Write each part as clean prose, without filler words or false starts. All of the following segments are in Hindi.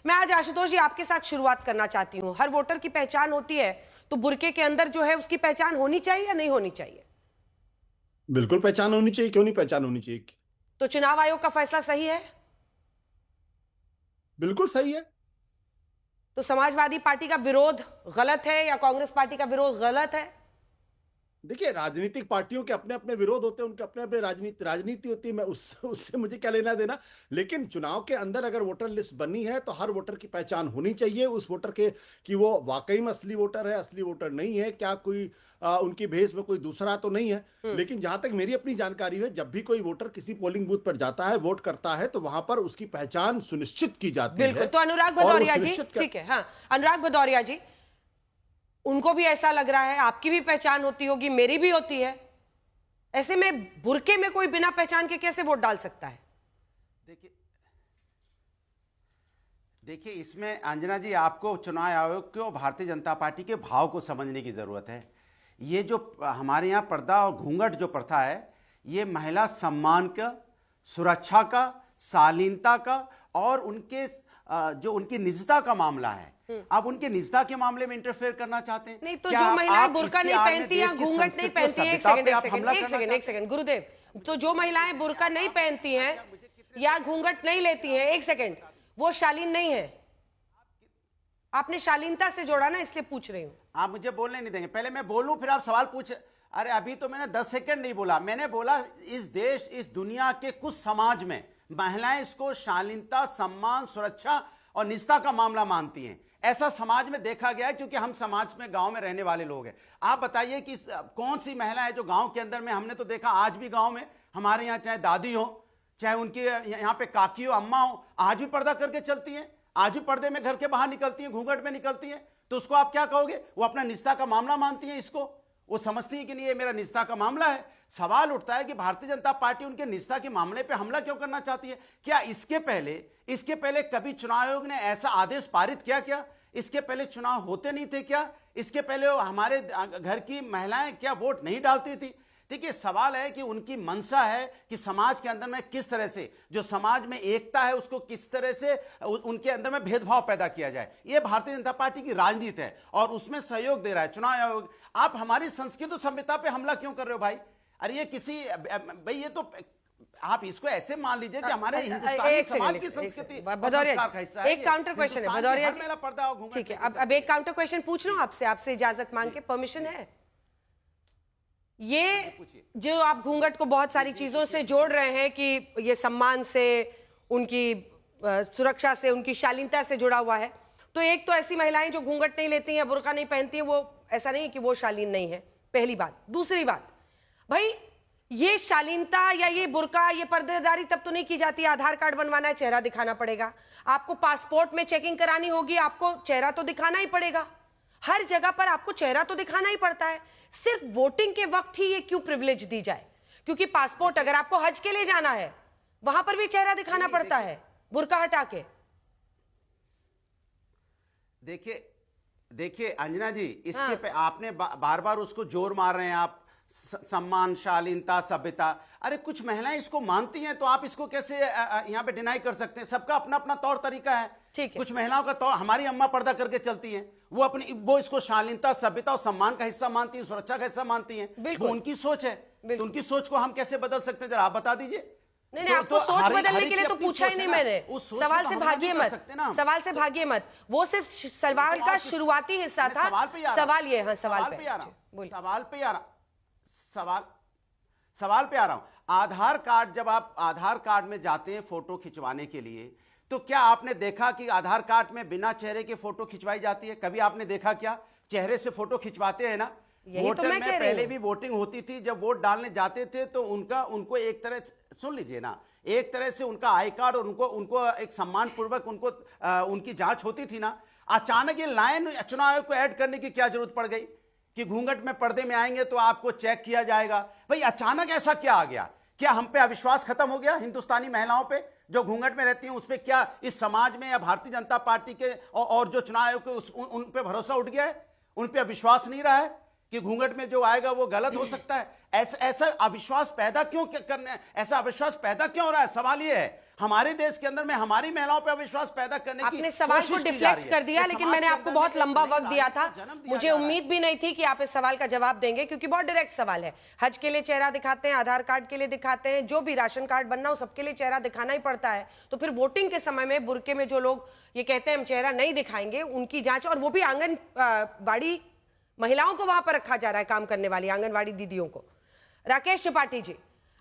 मैं आज आशुतोष जी आपके साथ शुरुआत करना चाहती हूँ। हर वोटर की पहचान होती है, तो बुरके के अंदर जो है उसकी पहचान होनी चाहिए या नहीं होनी चाहिए? बिल्कुल पहचान होनी चाहिए, क्यों नहीं पहचान होनी चाहिए। तो चुनाव आयोग का फैसला सही है? बिल्कुल सही है। तो समाजवादी पार्टी का विरोध गलत है या कांग्रेस पार्टी का विरोध गलत है? देखिए, राजनीतिक पार्टियों के अपने अपने विरोध होते हैं, उनके अपने अपने राजनीति होती है। मैं उससे मुझे क्या लेना देना। लेकिन चुनाव के अंदर अगर वोटर लिस्ट बनी है तो हर वोटर की पहचान होनी चाहिए, उस वोटर के कि वो वाकई में असली वोटर है, असली वोटर नहीं है, क्या कोई उनकी भेष में कोई दूसरा तो नहीं है। लेकिन जहां तक मेरी अपनी जानकारी है, जब भी कोई वोटर किसी पोलिंग बूथ पर जाता है, वोट करता है, तो वहां पर उसकी पहचान सुनिश्चित की जाती बिल्कुल। है। तो अनुराग और वो भदौरिया जी, सुनिश्चित ठीक है, हाँ, अनुराग भदौरिया जी, उनको भी ऐसा लग रहा है, आपकी भी पहचान होती होगी, मेरी भी होती है। ऐसे में बुरके में कोई बिना पहचान के कैसे वोट डाल सकता है? देखिए देखिए इसमें अंजना जी, आपको चुनाव आयोग के और भारतीय जनता पार्टी के भाव को समझने की जरूरत है। ये जो हमारे यहाँ पर्दा और घूंघट जो प्रथा है, ये महिला सम्मान का, सुरक्षा का, शालीनता का और उनके जो उनकी निजता का मामला है। आप उनके निजता के मामले में इंटरफेयर करना चाहते हैं? नहीं, तो जो महिलाएं बुर्का नहीं पहनती या घूंघट नहीं पहनती है, एक सेकंड गुरुदेव, तो जो महिलाएं बुर्का नहीं पहनती हैं या घूंघट नहीं लेती हैं, एक सेकंड, वो शालीन नहीं है? आपने शालीनता से जोड़ा ना, इसलिए पूछ रही हूँ। आप मुझे बोलने नहीं देंगे, पहले मैं बोलूं फिर आप सवाल पूछ। अरे अभी तो मैंने 10 सेकंड नहीं बोला, मैंने बोला इस देश, इस दुनिया के कुछ समाज में महिलाएं इसको शालीनता, सम्मान, सुरक्षा और निजता का मामला मानती हैं। ऐसा समाज में देखा गया है, क्योंकि हम समाज में, गांव में रहने वाले लोग हैं। आप बताइए कि कौन सी महिला है जो गांव के अंदर में, हमने तो देखा आज भी गांव में हमारे यहाँ चाहे दादी हो, चाहे उनके यहाँ पे काकी हो, अम्मा हो, आज भी पर्दा करके चलती हैं, आज भी पर्दे में घर के बाहर निकलती हैं, घूंघट में निकलती हैं। तो उसको आप क्या कहोगे? वो अपना निजता का मामला मानती है, इसको वो समझती है कि नहीं ये मेरा निजता का मामला है। सवाल उठता है कि भारतीय जनता पार्टी उनके निजता के मामले पे हमला क्यों करना चाहती है? क्या इसके पहले कभी चुनाव आयोग ने ऐसा आदेश पारित किया? क्या इसके पहले चुनाव होते नहीं थे? क्या इसके पहले हमारे घर की महिलाएं क्या वोट नहीं डालती थी? देखिए, सवाल है कि उनकी मंशा है कि समाज के अंदर में किस तरह से, जो समाज में एकता है उसको किस तरह से उनके अंदर में भेदभाव पैदा किया जाए। यह भारतीय जनता पार्टी की राजनीति है और उसमें सहयोग दे रहा है चुनाव आयोग। आप हमारी संस्कृति और सभ्यता पे हमला क्यों कर रहे हो भाई? अरे ये किसी भाई, ये तो आप इसको ऐसे मान लीजिए कि हमारे हिंदुस्तानी समाज की संस्कृति भदौरिया, एक काउंटर क्वेश्चन है भदौरिया जी, मेरा पर्दा और घूंघट। ठीक है, अब एक काउंटर क्वेश्चन पूछ रहा हूं आपसे इजाजत मांग के, परमिशन है? ये जो आप घूंघट को बहुत सारी चीजों से जोड़ रहे हैं कि ये सम्मान से, उनकी सुरक्षा से, उनकी शालीनता से जुड़ा हुआ है, तो एक तो ऐसी महिलाएं जो घूंघट नहीं लेती हैं, बुर्का नहीं पहनती हैं, वो ऐसा नहीं कि वो शालीन नहीं है, पहली बात। दूसरी बात, भाई ये शालीनता या ये बुर्का, ये पर्देदारी तब तो नहीं की जाती, आधार कार्ड बनवाना है, चेहरा दिखाना पड़ेगा। आपको पासपोर्ट में चेकिंग करानी होगी, आपको चेहरा तो दिखाना ही पड़ेगा। हर जगह पर आपको चेहरा तो दिखाना ही पड़ता है। सिर्फ वोटिंग के वक्त ही ये क्यों प्रिविलेज दी जाए? क्योंकि पासपोर्ट, अगर आपको हज के लिए जाना है, वहां पर भी चेहरा दिखाना पड़ता है, बुर्का हटा के। देखिए अंजना जी, इसके पे आपने बार बार उसको जोर मार रहे हैं आप, सम्मान, शालीनता, सभ्यता। अरे कुछ महिलाएं इसको मानती हैं, तो आप इसको कैसे यहाँ पे डिनाई कर सकते हैं? सबका अपना अपना तौर तरीका है। ठीक है। कुछ महिलाओं का तौर, हमारी अम्मा पर्दा करके चलती हैं, वो इसको शालीनता, सभ्यता और सम्मान का हिस्सा मानती हैं, सुरक्षा का हिस्सा मानती हैं। वो उनकी सोच है, तो उनकी सोच को हम कैसे बदल सकते हैं? जरा आप बता दीजिए। नहीं, आपको सोच बदलने के लिए तो पूछा ही नहीं मैंने। सवाल से भागिए मत, सवाल से भागिए मत। वो सिर्फ सवाल का शुरुआती हिस्सा था। सवाल ये, हाँ, सवाल पे आ रहा हूं। आधार कार्ड, जब आप आधार कार्ड में जाते हैं फोटो खिंचवाने के लिए, तो क्या आपने देखा कि आधार कार्ड में बिना चेहरे के फोटो खिंचवाई जाती है? कभी आपने देखा क्या? चेहरे से फोटो खिंचवाते हैं ना। वोटर में पहले भी वोटिंग होती थी, जब वोट डालने जाते थे तो उनको एक तरह, सुन लीजिए ना, एक तरह से उनका आई कार्ड और उनको एक सम्मान पूर्वक उनकी जांच होती थी ना। अचानक ये लाइन चुनाव आयोग को ऐड करने की क्या जरूरत पड़ गई कि घूंघट में पर्दे में आएंगे तो आपको चेक किया जाएगा? भाई अचानक ऐसा क्या आ गया? क्या हम पे अविश्वास खत्म हो गया? हिंदुस्तानी महिलाओं पे जो घूंघट में रहती हैं, उस पे क्या इस समाज में या भारतीय जनता पार्टी के और जो चुनाव आयोग के उन पे भरोसा उठ गया है? उन पे विश्वास नहीं रहा है? कि घूंघट में जो आएगा वो गलत हो सकता है? ऐसा ऐसा अविश्वास पैदा क्यों करने, ऐसा अविश्वास पैदा क्यों हो रहा है? सवाल ये है, हमारे देश के अंदर में हमारी महिलाओं पर अविश्वास पैदा करने की आपने सवाल को डिफ्लेक्ट कर दिया, लेकिन मैंने आपको बहुत लंबा वक्त दिया था। मुझे उम्मीद भी नहीं थी कि आप इस सवाल का जवाब देंगे, क्योंकि बहुत डायरेक्ट सवाल है। हज के लिए चेहरा दिखाते हैं, आधार कार्ड के लिए दिखाते हैं, जो भी राशन कार्ड बनना हो सबके लिए चेहरा दिखाना ही पड़ता है। तो फिर वोटिंग के समय में बुर्के में जो लोग ये कहते हैं हम चेहरा नहीं दिखाएंगे, उनकी जांच, और वो भी आंगनबाड़ी महिलाओं को वहां पर रखा जा रहा है, काम करने वाली आंगनबाड़ी दीदियों को। राकेश त्रिपाठी जी,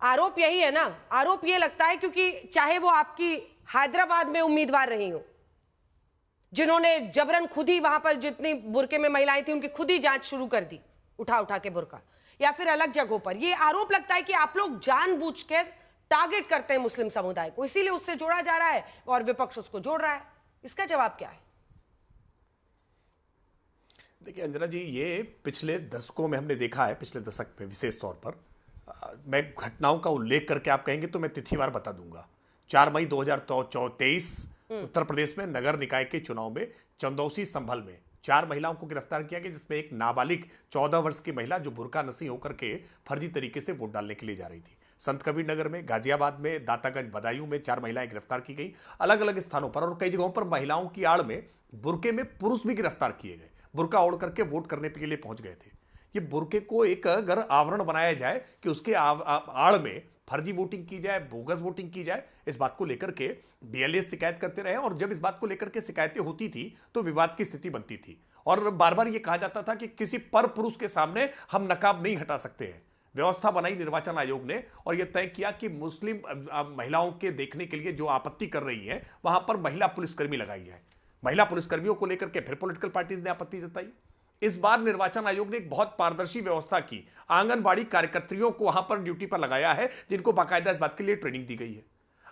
आरोप यही है ना? आरोप ये लगता है क्योंकि चाहे वो आपकी हैदराबाद में उम्मीदवार रही हो, जिन्होंने जबरन खुद ही वहां पर जितनी बुरके में महिलाएं थी उनकी खुद ही जांच शुरू कर दी, उठा उठा के बुरका, या फिर अलग जगहों पर, ये आरोप लगता है कि आप लोग जानबूझकर टारगेट करते हैं मुस्लिम समुदाय को, इसीलिए उससे जोड़ा जा रहा है और विपक्ष उसको जोड़ रहा है। इसका जवाब क्या है? देखिए अंजना जी, ये पिछले दशकों में हमने देखा है, पिछले दशक में विशेष तौर पर मैं घटनाओं का उल्लेख करके आप कहेंगे तो मैं तिथिवार बता दूंगा। 4 मई 2023 उत्तर प्रदेश में नगर निकाय के चुनाव में चंदौसी संभल में 4 महिलाओं को गिरफ्तार किया गया, जिसमें एक नाबालिग 14 वर्ष की महिला जो बुर्का नसी होकर के फर्जी तरीके से वोट डालने के लिए जा रही थी। संत कबीर नगर में, गाजियाबाद में, दातागंज, बदायूं में 4 महिलाएं गिरफ्तार की गई अलग अलग स्थानों पर, और कई जगहों पर महिलाओं की आड़ में बुर्के में पुरुष भी गिरफ्तार किए गए, बुर्का ओढ़ करके वोट करने के लिए पहुंच गए थे। ये बुर्के को एक अगर आवरण बनाया जाए कि उसके आड़ में फर्जी वोटिंग की जाए, बोगस वोटिंग की जाए, इस बात को लेकर के बीएलएस शिकायत करते रहे, और जब इस बात को लेकर के शिकायतें होती थी तो विवाद की स्थिति बनती थी, और बार बार यह कहा जाता था कि किसी पर पुरुष के सामने हम नकाब नहीं हटा सकते हैं। व्यवस्था बनाई निर्वाचन आयोग ने और यह तय किया कि मुस्लिम महिलाओं के देखने के लिए जो आपत्ति कर रही हैं वहां पर महिला पुलिसकर्मी लगाई है। महिला पुलिसकर्मियों को लेकर के फिर पॉलिटिकल पार्टीज ने आपत्ति जताई। इस बार निर्वाचन आयोग ने एक बहुत पारदर्शी व्यवस्था की, आंगनबाड़ी कार्यकर्त्रियों को वहां पर ड्यूटी पर लगाया है, जिनको बाकायदा इस बात के लिए ट्रेनिंग दी गई है।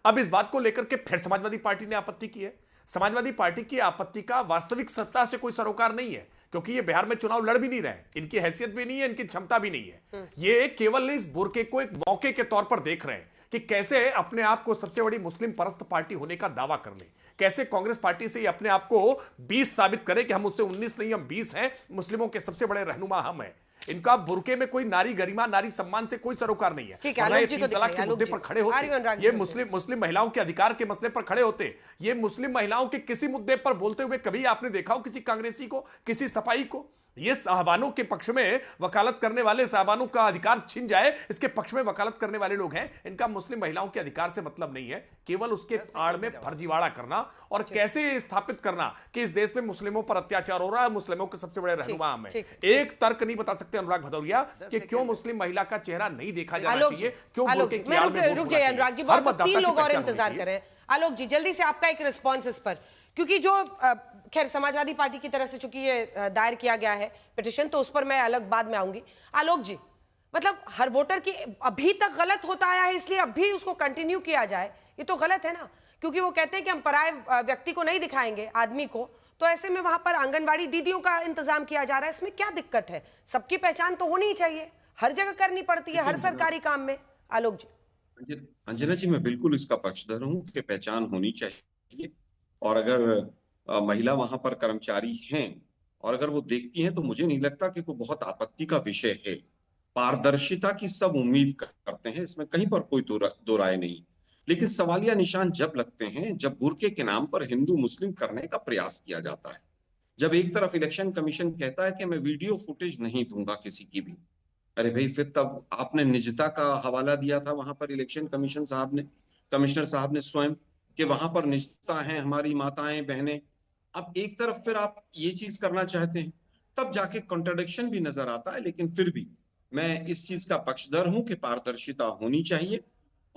अब इस बात को लेकर के फिर समाजवादी पार्टी ने आपत्ति की है। समाजवादी पार्टी की आपत्ति का वास्तविक सत्ता से कोई सरोकार नहीं है, क्योंकि ये बिहार में चुनाव लड़ भी नहीं रहे, इनकी हैसियत भी नहीं है, इनकी क्षमता भी नहीं है। ये केवल इस बुर्के को एक मौके के तौर पर देख रहे हैं कि कैसे अपने आप को सबसे बड़ी मुस्लिम परस्त पार्टी होने का दावा कर ले, कैसे कांग्रेस पार्टी से अपने आप को 20 साबित करे कि हम उससे 19 नहीं, हम 20 हैं, मुस्लिमों के सबसे बड़े रहनुमा हम हैं। इनका बुर्के में कोई नारी गरिमा, नारी सम्मान से कोई सरोकार नहीं है। ये 3 तलाक के मुद्दे पर खड़े होते, ये मुस्लिम महिलाओं के अधिकार के मसले पर खड़े होते, ये मुस्लिम महिलाओं के किसी मुद्दे पर बोलते हुए कभी आपने देखा हो किसी कांग्रेसी को, किसी सफाई को? ये साहबानों के पक्ष में वकालत करने वाले, साहबानों का अधिकार छिन जाए इसके पक्ष में वकालत करने वाले लोग हैं। इनका मुस्लिम महिलाओं के अधिकार से मतलब नहीं है, केवल उसके आड़ में फर्जीवाड़ा करना और कैसे स्थापित करना कि इस देश में मुस्लिमों पर अत्याचार हो रहा है, मुस्लिमों के सबसे बड़े रहनुमा हम हैं। एक तर्क नहीं बता सकते अनुराग भदौरिया कि क्यों मुस्लिम महिला का चेहरा नहीं देखा जाना चाहिए, क्यों बुर्के की आड़ में रुक जाइए अनुराग जी, बहुत 3 लोग और इंतजार कर रहे हैं। आलोक जी, जल्दी से आपका एक रिस्पॉन्स इस पर, क्योंकि जो खैर समाजवादी पार्टी की तरफ से चूंकि ये दायर किया गया है पिटीशन, तो उस पर मैं अलग बाद में आऊंगी। आलोक जी, मतलब हर वोटर की अभी तक गलत होता आया है, इसलिए अभी उसको कंटिन्यू किया जाए, ये तो गलत है ना? क्योंकि वो कहते हैं कि हम पराये व्यक्ति को नहीं दिखाएंगे, आदमी को, तो ऐसे में वहां पर आंगनबाड़ी दीदियों का इंतजाम किया जा रहा है, इसमें क्या दिक्कत है? सबकी पहचान तो होनी ही चाहिए, हर जगह करनी पड़ती है, हर सरकारी काम में। आलोक जी। अंजना जी, मैं बिल्कुल इसका पक्षधर हूं कि पहचान होनी चाहिए, और अगर महिला वहां पर कर्मचारी हैं और अगर वो देखती हैं तो मुझे नहीं लगता कि कोई बहुत आपत्ति का विषय है। पारदर्शिता की सब उम्मीद करते हैं, इसमें कहीं पर कोई दो राय नहीं, लेकिन सवालिया निशान जब लगते हैं जब बुर्के के नाम पर हिंदू मुस्लिम करने का प्रयास किया जाता है। जब एक तरफ इलेक्शन कमीशन कहता है कि मैं वीडियो फुटेज नहीं दूंगा किसी की भी, अरे भाई फिर तब आपने निजता का हवाला दिया था वहां पर इलेक्शन कमीशन साहब ने, कमिश्नर साहब ने स्वयं, कि वहां पर निजता है हमारी माताएं बहनें। अब एक तरफ फिर आप ये चीज करना चाहते हैं, तब जाके कॉन्ट्रडिक्शन भी नजर आता है। लेकिन फिर भी मैं इस चीज का पक्षधर हूं कि पारदर्शिता होनी चाहिए,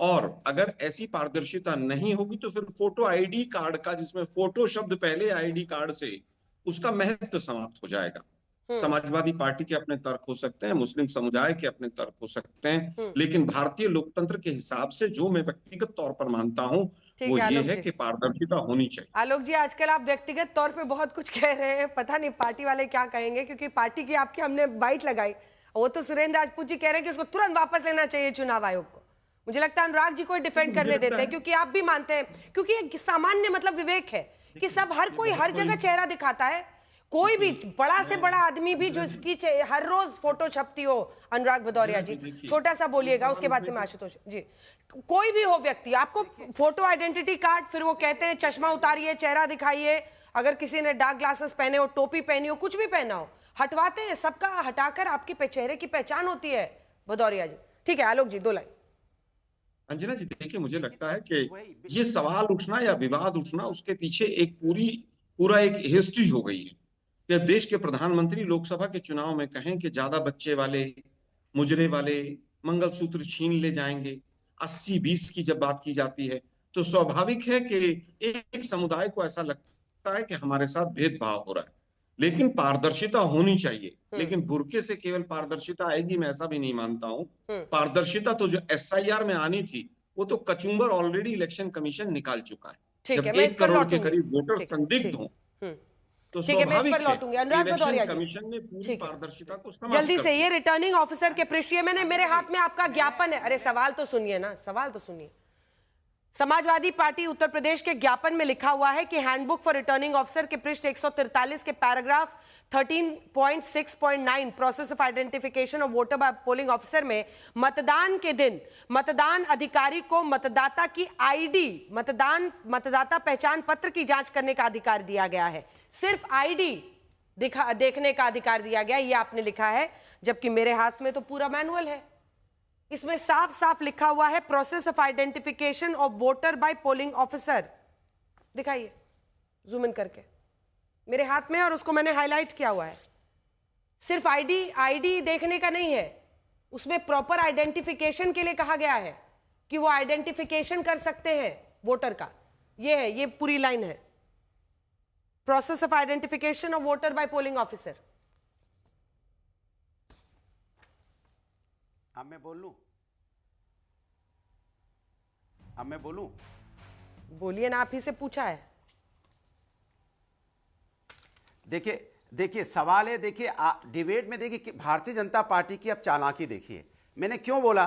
और अगर ऐसी पारदर्शिता नहीं होगी तो फिर फोटो आईडी कार्ड का, जिसमें फोटो शब्द पहले आईडी कार्ड से, उसका महत्व समाप्त हो जाएगा। समाजवादी पार्टी के अपने तर्क हो सकते हैं, मुस्लिम समुदाय के अपने तर्क हो सकते हैं, लेकिन भारतीय लोकतंत्र के हिसाब से जो मैं व्यक्तिगत तौर पर मानता हूं वो ये है कि पारदर्शिता होनी चाहिए। आलोक जी, आजकल आप व्यक्तिगत तौर पे बहुत कुछ कह रहे हैं, पता नहीं पार्टी वाले क्या कहेंगे, क्योंकि पार्टी की आपकी हमने बाइट लगाई, वो तो सुरेंद्र राजपूत जी कह रहे हैं कि उसको तुरंत वापस लेना चाहिए चुनाव आयोग को। मुझे लगता है अनुराग जी को डिफेंड करने देते हैं, क्योंकि आप भी मानते हैं, क्योंकि एक सामान्य मतलब विवेक है कि सब हर कोई हर जगह चेहरा दिखाता है, कोई भी बड़ा से बड़ा आदमी भी जो इसकी हर रोज फोटो छपती हो, अनुराग भदौरिया जी छोटा सा बोलिएगा, उसके बाद से मैं आशुतोष जी, कोई भी हो व्यक्ति, आपको फोटो आइडेंटिटी कार्ड, फिर वो कहते हैं चश्मा उतारिए, चेहरा दिखाइए, अगर किसी ने डार्क ग्लासेस पहने हो, टोपी पहनी हो, कुछ भी पहना हो, हटवाते हैं, सबका हटाकर आपके चेहरे की पहचान होती है भदौरिया जी। ठीक है आलोक जी, 2 लाइन। अंजना जी देखिए, मुझे लगता है कि ये सवाल उठना या विवाद उठना, उसके पीछे एक पूरा एक हिस्ट्री हो गई है कि देश के प्रधानमंत्री लोकसभा के चुनाव में कहें कि ज्यादा बच्चे वाले, मुजरे वाले मंगलसूत्र छीन ले जाएंगे। 80-20 की जब बात की जाती है तो स्वाभाविक है कि एक समुदाय को ऐसा लगता है कि हमारे साथ भेदभाव हो रहा है, लेकिन पारदर्शिता होनी चाहिए। लेकिन बुर्के से केवल पारदर्शिता आएगी, मैं ऐसा भी नहीं मानता हूं। पारदर्शिता तो जो एसआईआर में आनी थी, वो तो कचुम्बर ऑलरेडी इलेक्शन कमीशन निकाल चुका है। ठीक है, जब मैं इस 1 पर करोड़ के लौटूंगी। करीब वोटर ठीक है, संदिग्ध ठीक। हों तो ठीक है, मैं इस स्वाभाविक पर है लौटूंगी। अनुराग इलेक्शन भदौरिया जी, कमीशन ने पूरी ठीक है, पारदर्शिता को समाप्त जल्दी कर से, दिया। ये रिटर्निंग ऑफिसर के पृष्ठीय, मैंने मेरे हाथ में आपका ज्ञापन है। अरे सवाल तो सुनिए ना, सवाल तो सुनिए। समाजवादी पार्टी उत्तर प्रदेश के ज्ञापन में लिखा हुआ है कि हैंडबुक फॉर रिटर्निंग ऑफिसर के पृष्ठ 143 के paragraph 13.6.9 process of identification of voter by polling officer में मतदान के दिन मतदान अधिकारी को मतदाता की आईडी, मतदाता पहचान पत्र की जांच करने का अधिकार दिया गया है। सिर्फ आईडी देखने का अधिकार दिया गया, ये आपने लिखा है, जबकि मेरे हाथ में तो पूरा मैनुअल है। इसमें साफ साफ लिखा हुआ है process of identification of voter by polling officer. दिखाइए जूम इन करके, मेरे हाथ में, और उसको मैंने हाईलाइट किया हुआ है। सिर्फ आईडी देखने का नहीं है, उसमें प्रॉपर आइडेंटिफिकेशन के लिए कहा गया है कि वो आइडेंटिफिकेशन कर सकते हैं वोटर का। ये है, ये पूरी लाइन है, process of identification of voter by polling officer. अब मैं बोल लूं? अब मैं बोलूं? बोलिए ना, आप ही से पूछा है। देखिए सवाल है, देखिए डिबेट में देखिए भारतीय जनता पार्टी की अब चालाकी देखिए। मैंने क्यों बोला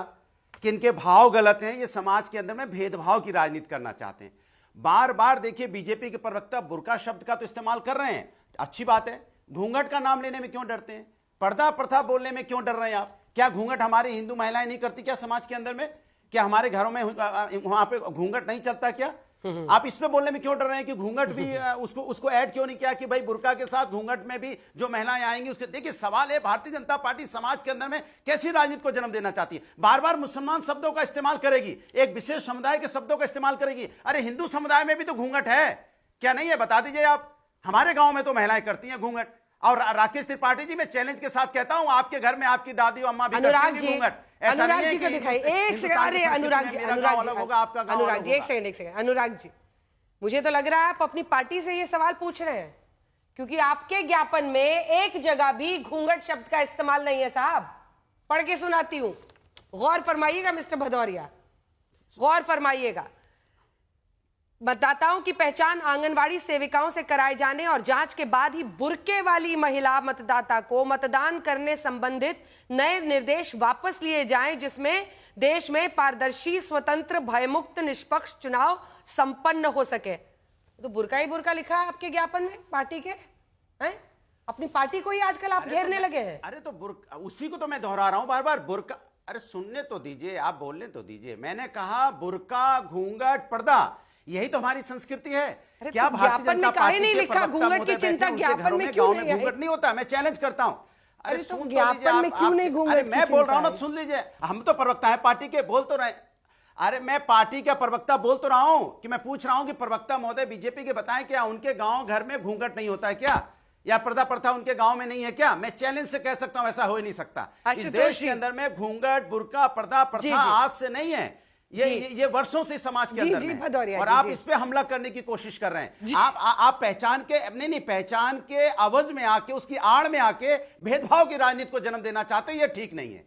कि इनके भाव गलत हैं, ये समाज के अंदर में भेदभाव की राजनीति करना चाहते हैं। बार बार देखिए बीजेपी के प्रवक्ता बुर्का शब्द का तो इस्तेमाल कर रहे हैं, अच्छी बात है। घूंघट का नाम लेने में क्यों डरते हैं? पर्दा प्रथा बोलने में क्यों डर रहे हैं आप? क्या घूंघट हमारी हिंदू महिलाएं नहीं करती क्या समाज के अंदर में? क्या हमारे घरों में वहां पे घूंघट नहीं चलता क्या? आप इस पे बोलने में क्यों डर रहे हैं कि घूंघट भी उसको ऐड क्यों नहीं किया कि भाई बुर्का के साथ घूंघट में भी जो महिलाएं आएंगी उसके? देखिए सवाल है, भारतीय जनता पार्टी समाज के अंदर में कैसी राजनीति को जन्म देना चाहती है? बार बार मुसलमान शब्दों का इस्तेमाल करेगी, एक विशेष समुदाय के शब्दों का इस्तेमाल करेगी। अरे हिंदू समुदाय में भी तो घूंघट है, क्या नहीं है? बता दीजिए आप। हमारे गांव में तो महिलाएं करती हैं घूंघट। और राकेश त्रिपाठी जी, मैं चैलेंज के साथ कहता हूं, आपके घर में आपकी दादी और अम्मा भी करती हैं घूंघट। अनुराग जी को दिखाइए एक सेकंड। अरे अनुराग जी, अनुराग जी एक सेकंड। अनुराग जी, मुझे तो लग रहा है आप अपनी पार्टी से ये सवाल पूछ रहे हैं, क्योंकि आपके ज्ञापन में एक जगह भी घूंघट शब्द का इस्तेमाल नहीं है साहब। पढ़ के सुनाती हूं, गौर फरमाइएगा मिस्टर भदौरिया, गौर फरमाइएगा। मतदाताओं की पहचान आंगनवाड़ी सेविकाओं से कराए जाने और जांच के बाद ही बुर्के वाली महिला मतदाता को मतदान करने संबंधित नए निर्देश वापस लिए जाएं, जिसमें देश में पारदर्शी, स्वतंत्र, भयमुक्त, निष्पक्ष चुनाव संपन्न हो सके। तो बुर्का ही बुर्का लिखा है आपके ज्ञापन में पार्टी के, हैं? अपनी पार्टी को ही आजकल आप घेरने लगे हैं। अरे तो बुर्का, उसी को तो मैं दोहरा रहा हूं बार बार। बुर्का, अरे सुनने तो दीजिए, आप बोलने तो दीजिए। मैंने कहा बुर्का, घूंघट, पर्दा, यही तो हमारी संस्कृति है। क्या तो भारतीय जनता पार्टी नहीं के लिखा प्रवक्ता घूंघट की महोदय चिंता बैठे, ज्ञापन में क्यों नहीं? घूंघट नहीं होता, मैं चैलेंज करता हूं। अरे तो ज्ञापन में क्यों नहीं घूंघट? अरे मैं बोल रहा हूं ना, सुन लीजिए। हम तो प्रवक्ता है पार्टी के, बोल तो रहे। अरे मैं पार्टी का प्रवक्ता बोल तो रहा हूं कि मैं पूछ रहा हूं कि प्रवक्ता महोदय बीजेपी के बताएं, क्या उनके गांव घर में घूंघट नहीं होता है क्या? या पर्दा प्रथा उनके गांव में नहीं है क्या? मैं चैलेंज से कह सकता हूं ऐसा हो ही नहीं सकता। इस देश के अंदर में घूंघट, बुर्का, पर्दा प्रथा आज से नहीं है, ये वर्षों से समाज के अंदर में। और आप इस पे हमला करने की कोशिश कर रहे हैं। आप पहचान के, नहीं पहचान के अवज में आके, उसकी आड़ में आके भेदभाव की राजनीति को जन्म देना चाहते हैं, ये ठीक नहीं है।